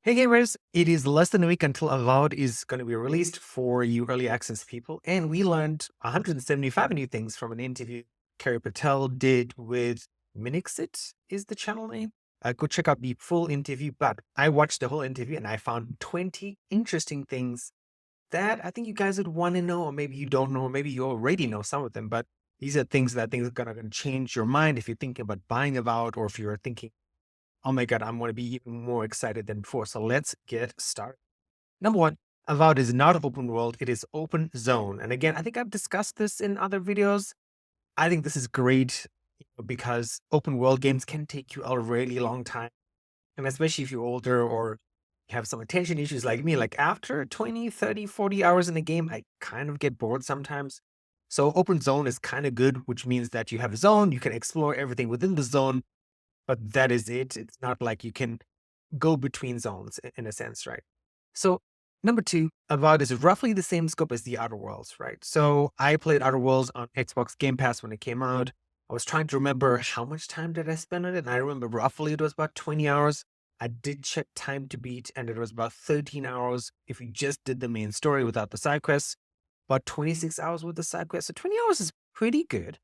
Hey gamers, it is less than a week until Avowed is going to be released for you early access people, and we learned 175 new things from an interview Carrie Patel did with Minixit is the channel name. Go check out the full interview, but I watched the whole interview and I found 20 interesting things that I think you guys would want to know, or maybe you don't know, or maybe you already know some of them, but these are things that I think are going to change your mind if you're thinking about buying Avowed or if you're thinking, oh my God, I'm going to be even more excited than before. So let's get started. Number one, Avowed is not open world, it is open zone. And again, I think I've discussed this in other videos. I think this is great because open world games can take you a really long time. And especially if you're older or you have some attention issues like me, like after 20, 30, 40 hours in a game, I kind of get bored sometimes. So open zone is kind of good, which means that you have a zone, you can explore everything within the zone, but that is it. It's not like you can go between zones in a sense, right? So number two, Avowed is roughly the same scope as the Outer Worlds, right? So I played Outer Worlds on Xbox Game Pass when it came out. I was trying to remember how much time did I spend on it, and I remember roughly it was about 20 hours. I did check time to beat, and it was about 13 hours if you just did the main story without the side quests. About 26 hours with the side quests. So 20 hours is pretty good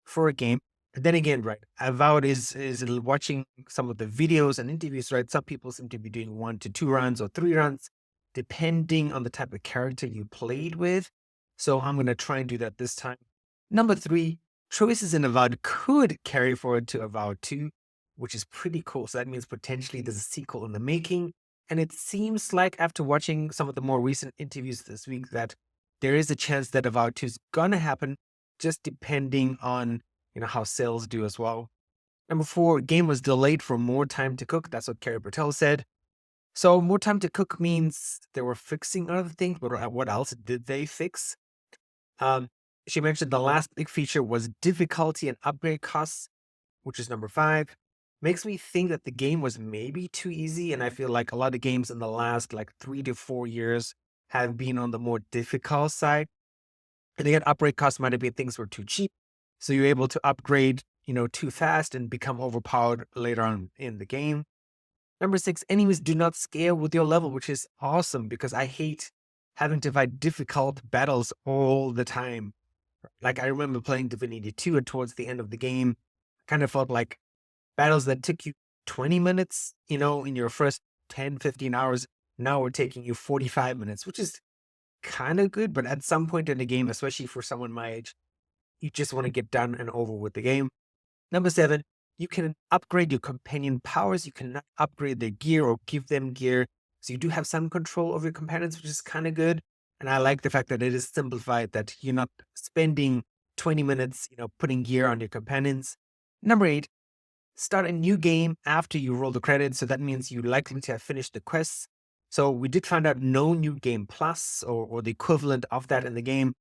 for a game. And then again, right, Avowed is watching some of the videos and interviews, right? Some people seem to be doing 1 to 2 runs or 3 runs, depending on the type of character you played with. So I'm going to try and do that this time. Number three, choices in Avowed could carry forward to Avowed 2, which is pretty cool. So that means potentially there's a sequel in the making. And it seems like after watching some of the more recent interviews this week that there is a chance that Avowed 2 is going to happen, just depending on how sales do as well. Number four, game was delayed for more time to cook. That's what Carrie Bertel said. So more time to cook means they were fixing other things, but what else did they fix? Um, she mentioned the last big feature was difficulty and upgrade costs, which is number five. Makes me think that the game was maybe too easy, and I feel like a lot of games in the last like 3 to 4 years have been on the more difficult side. And again, upgrade costs might have been things were too cheap. So you're able to upgrade, too fast and become overpowered later on in the game. Number six, enemies do not scale with your level, which is awesome because I hate having to fight difficult battles all the time. Like I remember playing Divinity 2 and towards the end of the game, I kind of felt like battles that took you 20 minutes, in your first 10, 15 hours, now we're taking you 45 minutes, which is kind of good. But at some point in the game, especially for someone my age, you just want to get done and over with the game. Number seven, you can upgrade your companion powers. You can upgrade their gear or give them gear. So you do have some control over your companions, which is kind of good. And I like the fact that it is simplified, that you're not spending 20 minutes, putting gear on your companions. Number eight, start a new game after you roll the credits. So that means you're likely to have finished the quests. So we did find out no new game plus or the equivalent of that in the game.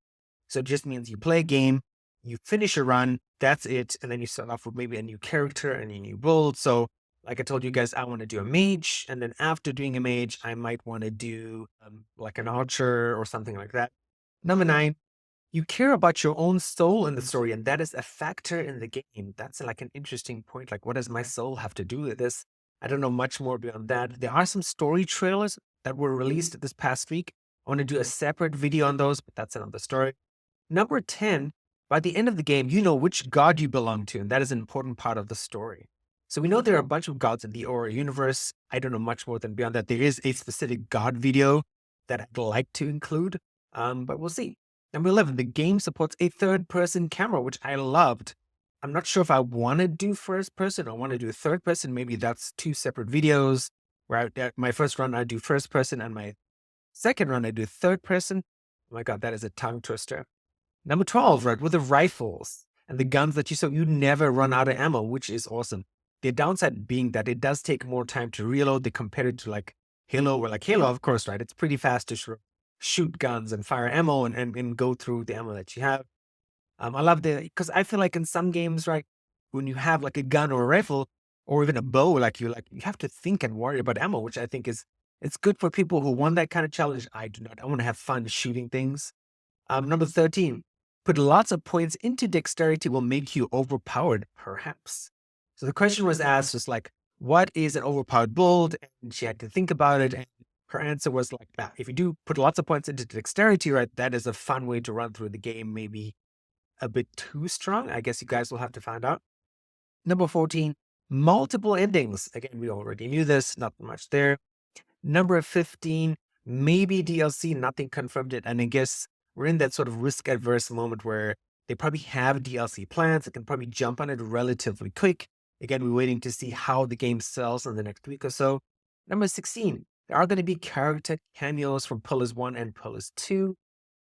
So it just means you play a game, you finish a run, that's it. And then you start off with maybe a new character and a new build. So, like I told you guys, I want to do a mage. And then after doing a mage, I might want to do like an archer or something like that. Number nine, you care about your own soul in the story. And that is a factor in the game. That's like an interesting point. Like, what does my soul have to do with this? I don't know much more beyond that. There are some story trailers that were released this past week. I want to do a separate video on those, but that's another story. Number 10, by the end of the game, you know which god you belong to, and that is an important part of the story. So we know there are a bunch of gods in the Aura universe. I don't know much more than beyond that. There is a specific god video that I'd like to include, but we'll see. Number 11, the game supports a third-person camera, which I loved. I'm not sure if I want to do first person or want to do third person. Maybe that's two separate videos where my first run I do first person and my second run I do third person. Oh my God, that is a tongue twister. Number 12, right, with the rifles and the guns that you never run out of ammo, which is awesome. The downside being that it does take more time to reload compared to like Halo, where like Halo, of course, right, it's pretty fast to shoot guns and fire ammo and go through the ammo that you have. I love because I feel like in some games, right, when you have like a gun or a rifle or even a bow, you have to think and worry about ammo, which I think it's good for people who want that kind of challenge. I do not. I want to have fun shooting things. Number 13, put lots of points into dexterity will make you overpowered, perhaps. So the question was asked was like, what is an overpowered build? And she had to think about it. And her answer was like, that if you do put lots of points into dexterity, right, that is a fun way to run through the game. Maybe a bit too strong. I guess you guys will have to find out. Number 14, multiple endings. Again, we already knew this, not much there. Number 15, maybe DLC, nothing confirmed it. And I guess we're in that sort of risk adverse moment where they probably have DLC plans. They can probably jump on it relatively quick. Again, we're waiting to see how the game sells in the next week or so. Number 16, there are going to be character cameos from Pillars 1 and Pillars 2.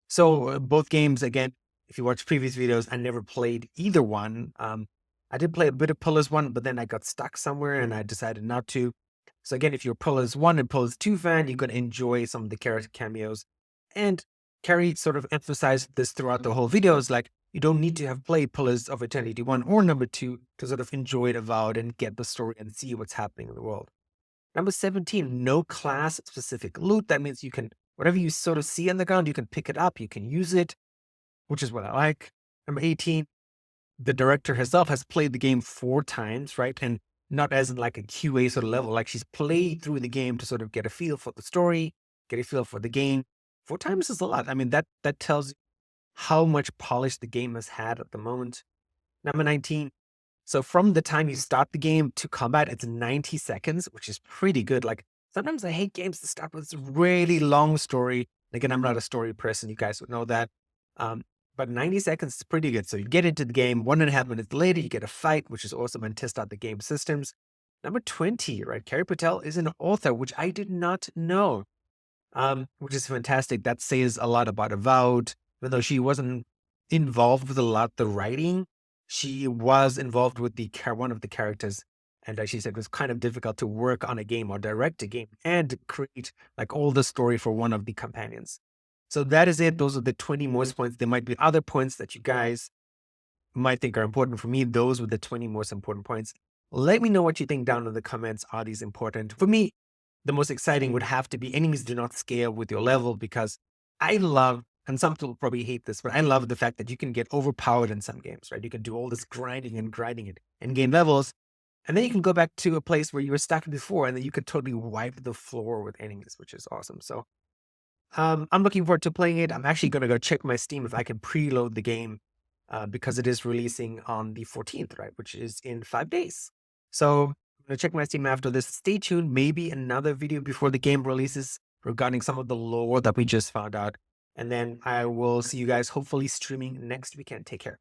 So both games, again, if you watch previous videos, I never played either one. I did play a bit of Pillars 1, but then I got stuck somewhere and I decided not to. So again, if you're Pillars 1 and Pillars 2 fan, you're going to enjoy some of the character cameos. And Carrie sort of emphasized this throughout the whole video. Is like, you don't need to have played Pillars of Eternity 1 or number 2 to sort of enjoy it Avowed and get the story and see what's happening in the world. Number 17, no class specific loot. That means you can, whatever you sort of see on the ground, you can pick it up, you can use it, which is what I like. Number 18, the director herself has played the game 4 times, right? And not as in like a QA sort of level, like she's played through the game to sort of get a feel for the story, get a feel for the game. 4 times is a lot. I mean, that tells you how much polish the game has had at the moment. Number 19, so from the time you start the game to combat, it's 90 seconds, which is pretty good. Like sometimes I hate games that start with this really long story. Again, I'm not a story person. You guys would know that. But 90 seconds is pretty good. So you get into the game, 1.5 minutes later, you get a fight, which is awesome, and test out the game systems. Number 20, right? Carrie Patel is an author, which I did not know, which is fantastic. That says a lot about Avowed, even though she wasn't involved with a lot of the writing. She was involved with one of the characters, and she said it was kind of difficult to work on a game or direct a game and create like all the story for one of the companions. So that is it. Those are the 20 most points. There might be other points that you guys might think are important. For me, those were the 20 most important points. Let me know what you think down in the comments. Are these important? For me, the most exciting would have to be enemies do not scale with your level, because I love, and some people probably hate this, but I love the fact that you can get overpowered in some games, right? You can do all this grinding it and gain levels. And then you can go back to a place where you were stuck before, and then you could totally wipe the floor with enemies, which is awesome. So I'm looking forward to playing it. I'm actually going to go check my Steam if I can preload the game, because it is releasing on the 14th, right? Which is in 5 days. So I'm going to check my Steam after this. Stay tuned. Maybe another video before the game releases regarding some of the lore that we just found out. And then I will see you guys hopefully streaming next weekend. Take care.